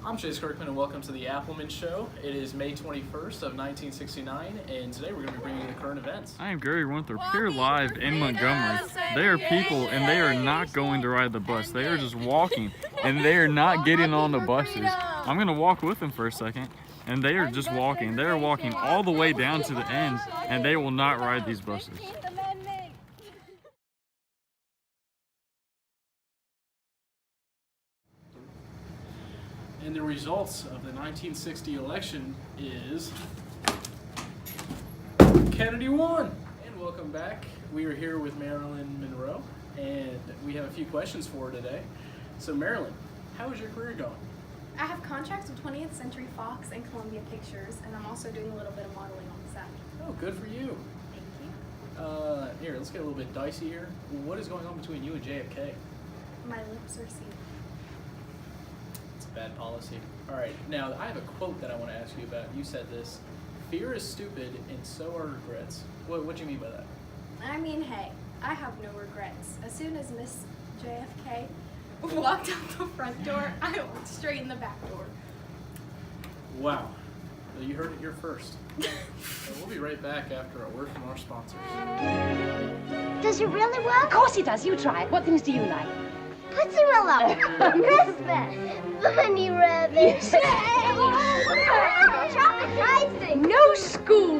I'm Chase Kirkman and welcome to the Appleman Show. It is May 21st of 1969 and today we're going to be bringing you the current events. I am Gary Winthrop here live in Montgomery. They are people and they are not going to ride the bus. They are just walking and they are not getting on the buses. I'm going to walk with them for a second and they are just walking. They are walking all the way down to the end and they will not ride these buses. And the results of the 1960 election is Kennedy won. And welcome back. We are here with Marilyn Monroe and we have a few questions for her today. So Marilyn, how is your career going? I have contracts with 20th Century Fox and Columbia Pictures, and I'm also doing a little bit of modeling on the side. Oh, good for you. Thank you. Here, let's get a little bit dicey here. What is going on between you and JFK? My lips are sealed. Bad policy. All right, now I have a quote that I want to ask you about. You said this: "Fear is stupid, and so are regrets." What do you mean by that? I mean, hey, I have no regrets. As soon as Miss JFK walked out the front door, I went straight in the back door. Wow. Well, you heard it here first. So we'll be right back after a word from our sponsors. Does it really work? Of course it does. You try it. What things do you like? Mozzarella, Christmas, bunny rabbits, chocolate icing. No school.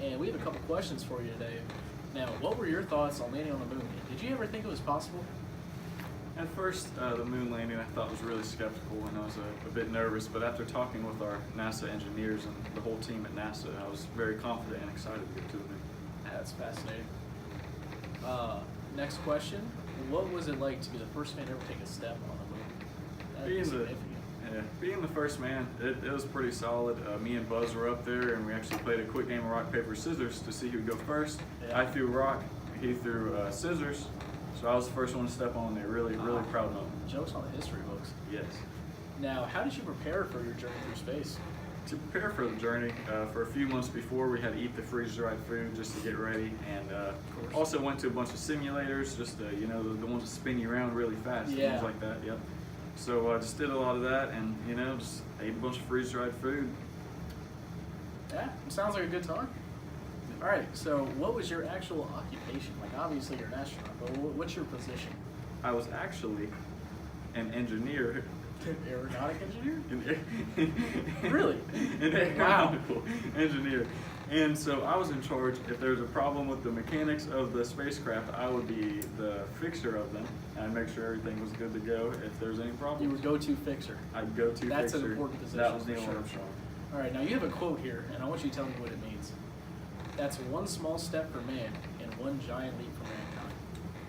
And we have a couple questions for you today. Now, what were your thoughts on landing on the moon? Did you ever think it was possible? At first, the moon landing I thought was really skeptical and I was a bit nervous, but after talking with our NASA engineers and the whole team at NASA, I was very confident and excited to get to the moon. That's fascinating. Next question. What was it like to be the first man to ever take a step on the moon? That'd be significant. Being the first man, it was pretty solid. Me and Buzz were up there and we actually played a quick game of rock, paper, scissors to see who'd go first. Yeah. I threw rock, he threw scissors, so I was the first one to step on there. Really proud moment. Jokes on the history books. Yes. Now, how did you prepare for your journey through space? To prepare for the journey, for a few months before, we had to eat the freeze-dried food just to get ready, and also went to a bunch of simulators, just you know, the ones that spin you around really fast, yeah. Things like that. Yep. So I just did a lot of that, and you know, just ate a bunch of freeze-dried food. Yeah, it sounds like a good time. All right, so what was your actual occupation? Like, obviously you're an astronaut, but what's your position? I was actually an engineer. Aeronautic engineer? Really? An aeronautical Wow. engineer. And so I was in charge. If there was a problem with the mechanics of the spacecraft, I would be the fixer of them. I'd make sure everything was good to go. If there's any problems, You were go-to fixer. I'd go to That's fixer. an important position. That was Neil for sure. Armstrong. All right, now you have a quote here, and I want you to tell me what it means. That's one small step for man and one giant leap for mankind.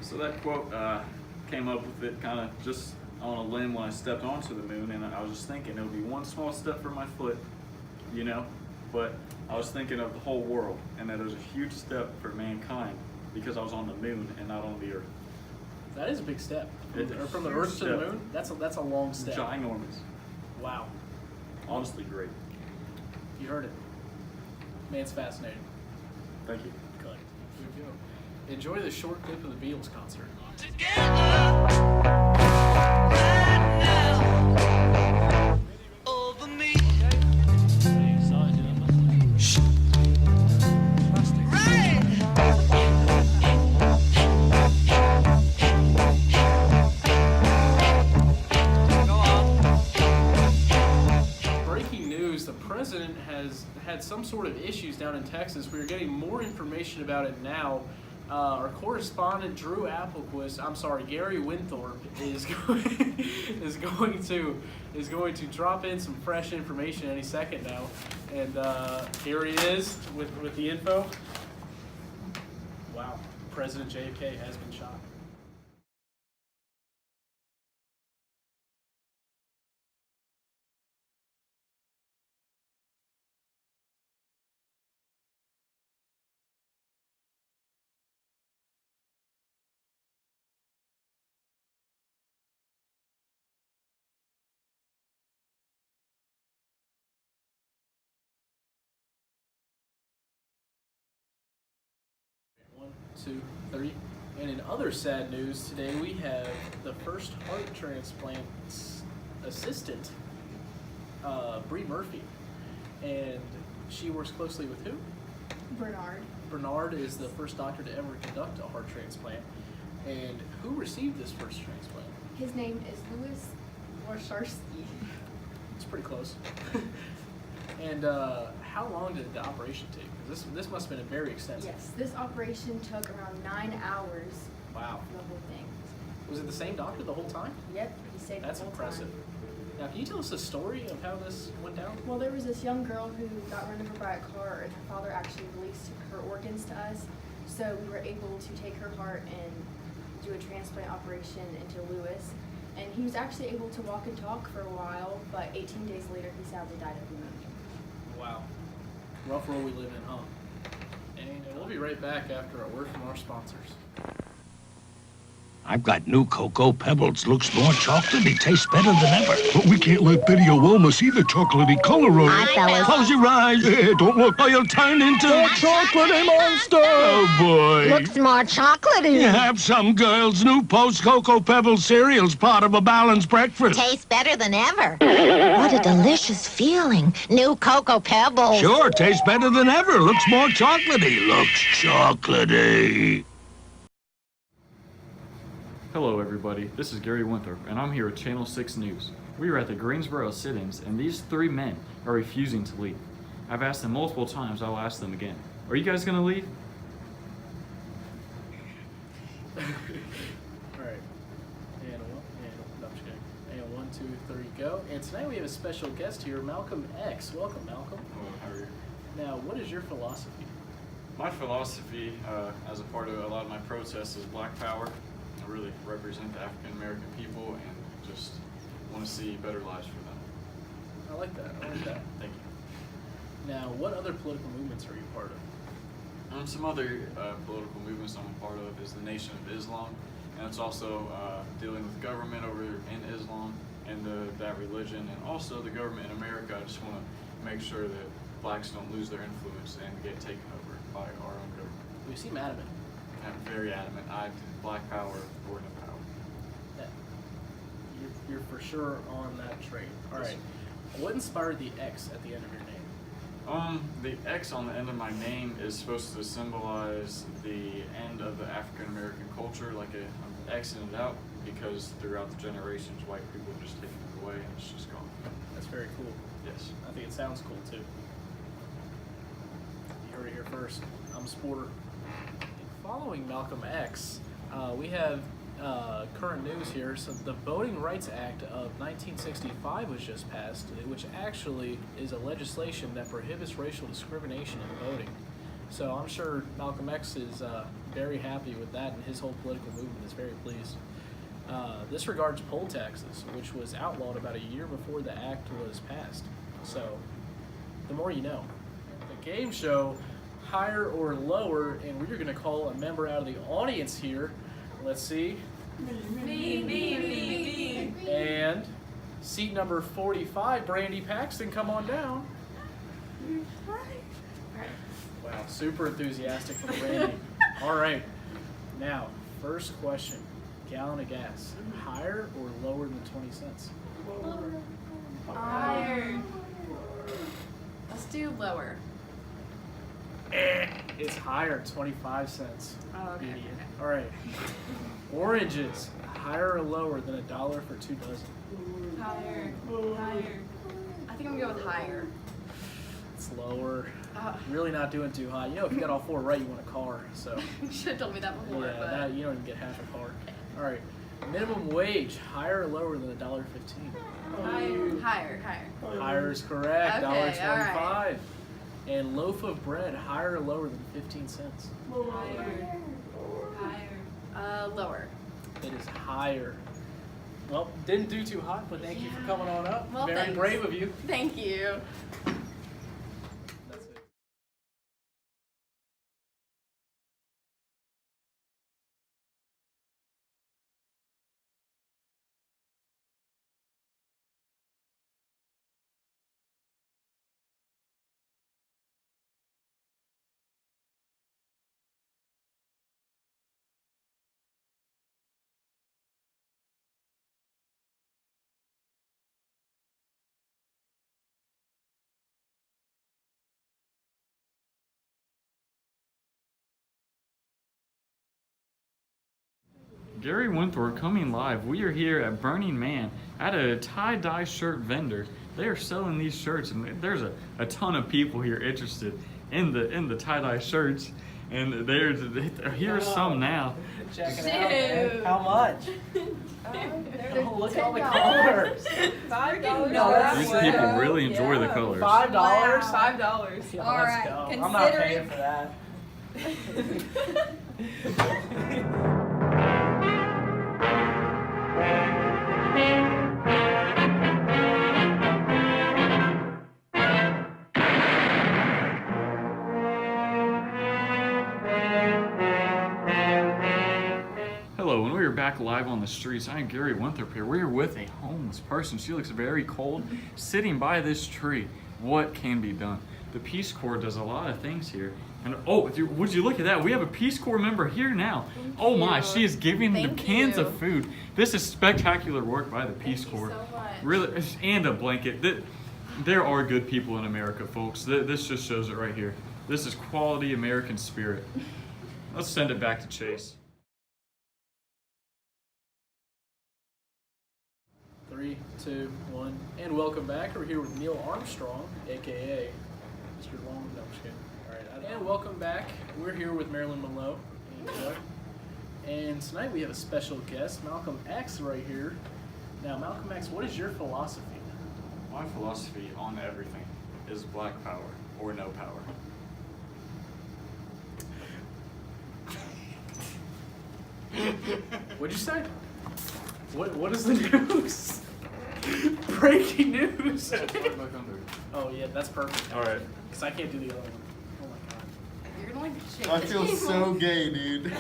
So that quote came up with it kind of just on a limb when I stepped onto the moon, and I was just thinking it would be one small step for my foot, you know, but I was thinking of the whole world, and that it was a huge step for mankind because I was on the moon and not on the Earth. That is a big step. From the huge Earth to the step. moon, that's a long step. Ginormous. Wow. Honestly, great. You heard it. Man, it's fascinating. Thank you. Good. Here we go. Enjoy the short clip of the Beatles concert. The president has had some sort of issues down in Texas. We're getting more information about it now. Our correspondent Gary Winthrop is going to drop in some fresh information any second now. And here he is with the info. Wow, President JFK has been shot. 2, 3. And in other sad news, today we have the first heart transplant assistant, Bree Murphy. And she works closely with who? Bernard. Bernard is the first doctor to ever conduct a heart transplant. And who received this first transplant? His name is Louis Warsharsky. It's pretty close. And how long did the operation take? 'Cause this must have been very extensive. Yes, this operation took around 9 hours. Wow. For the whole thing. Was it the same doctor the whole time? Yep, he saved That's the whole impressive. time. Now, can you tell us the story of how this went down? Well, there was this young girl who got run over by a car, and her father actually released her organs to us. So we were able to take her heart and do a transplant operation into Louis. And he was actually able to walk and talk for a while, but 18 days later, he sadly died of pneumonia. Wow. Rough world we live in, huh? And we'll be right back after a word from our sponsors. I've got new Cocoa Pebbles. Looks more chocolatey, tastes better than ever. But we can't let Betty or Wilma see the chocolatey color of it. Hi, fellas. Close your eyes. Don't look or you'll turn into a chocolatey monster. Oh, boy. Looks more chocolatey. Have some girls' new Post Cocoa Pebbles cereal's part of a balanced breakfast. Tastes better than ever. What a delicious feeling. New Cocoa Pebbles. Sure, tastes better than ever. Looks more chocolatey. Looks chocolatey. Hello everybody, this is Gary Winthrop, and I'm here with Channel 6 News. We are at the Greensboro sit-ins, and these 3 men are refusing to leave. I've asked them multiple times, I'll ask them again. Are you guys gonna leave? Alright. And no, I'm just kidding. And 1, 2, 3, go. And tonight we have a special guest here, Malcolm X. Welcome, Malcolm. Hello, how are you? Now, what is your philosophy? My philosophy, as a part of a lot of my protests, is Black Power. I really represent the African American people and just want to see better lives for them. I like that. I like that. Thank you. Now, what other political movements are you part of? Some other political movements I'm a part of is the Nation of Islam, and it's also dealing with government over in Islam and that religion, and also the government in America. I just want to make sure that blacks don't lose their influence and get taken over by our own government. You seem adamant. I'm very adamant. Black Power or no power. Yeah. You're for sure on that train. All Yes, right. What inspired the X at the end of your name? The X on the end of my name is supposed to symbolize the end of the African American culture, like I'm Xing it out because throughout the generations, white people have just taken it away and it's just gone. That's very cool. Yes. I think it sounds cool too. You heard it here first. I'm a supporter. Following Malcolm X, we have current news here. So the Voting Rights Act of 1965 was just passed, which actually is a legislation that prohibits racial discrimination in voting. So I'm sure Malcolm X is very happy with that, and his whole political movement is very pleased. This regards poll taxes, which was outlawed about a year before the act was passed. So the more you know. The game show, higher or lower, and we're going to call a member out of the audience here. Let's see. Me. And seat number 45, Brandy Paxton, come on down. Wow, super enthusiastic from Brandy. All right, now, first question. Gallon of gas, higher or lower than 20 cents? Higher. Let's do lower. It's higher, 25 cents. Oh, okay. Idiot. All right. Oranges, higher or lower than $1 for 2 dozen? Higher. Higher. I think I'm gonna go with higher. It's lower. Really not doing too hot. You know, if you got all 4 right, you want a car. So You should have told me that before. yeah, but that, you don't even get half a car. All right. Minimum wage, higher or lower than $1.15? Higher. Higher is correct. Okay, $1.25. all right. And loaf of bread, higher or lower than 15 cents? Higher. Lower. It is higher. Well, didn't do too hot, but thank you for coming on up. Well, Very thanks. brave of you. Thank you. Gary Winthrop coming live. We are here at Burning Man at a tie-dye shirt vendor. They are selling these shirts, and there's a ton of people here interested in the tie-dye shirts. And here's some now. Check it out, man. How much? Oh, look at all the colors. $5. No, These people really enjoy the colors. $5? $5. Yeah, All let's right, go. I'm not paying considering- for that. Hello, and we are back live on the streets. I am Gary Winthrop here. We are with a homeless person. She looks very cold, sitting by this tree. What can be done? The Peace Corps does a lot of things here. And oh, would you look at that? We have a Peace Corps member here now. Oh my, she is giving them cans of food. This is spectacular work by the Peace Corps. so much. Really, and a blanket. There are good people in America, folks. This just shows it right here. This is quality American spirit. Let's send it back to Chase. 3, 2, 1, and welcome back. We're here with Neil Armstrong, aka Mr. Long. No, I'm just kidding. All right, and welcome back. We're here with Marilyn Monroe. And tonight we have a special guest, Malcolm X, right here. Now, Malcolm X, what is your philosophy? My philosophy on everything is black power or no power. What'd you say? What is the news? Breaking news. Oh yeah, that's perfect. All right. Because I can't do the other one. Oh my god. You're gonna like to shake I the feel table. so gay, dude.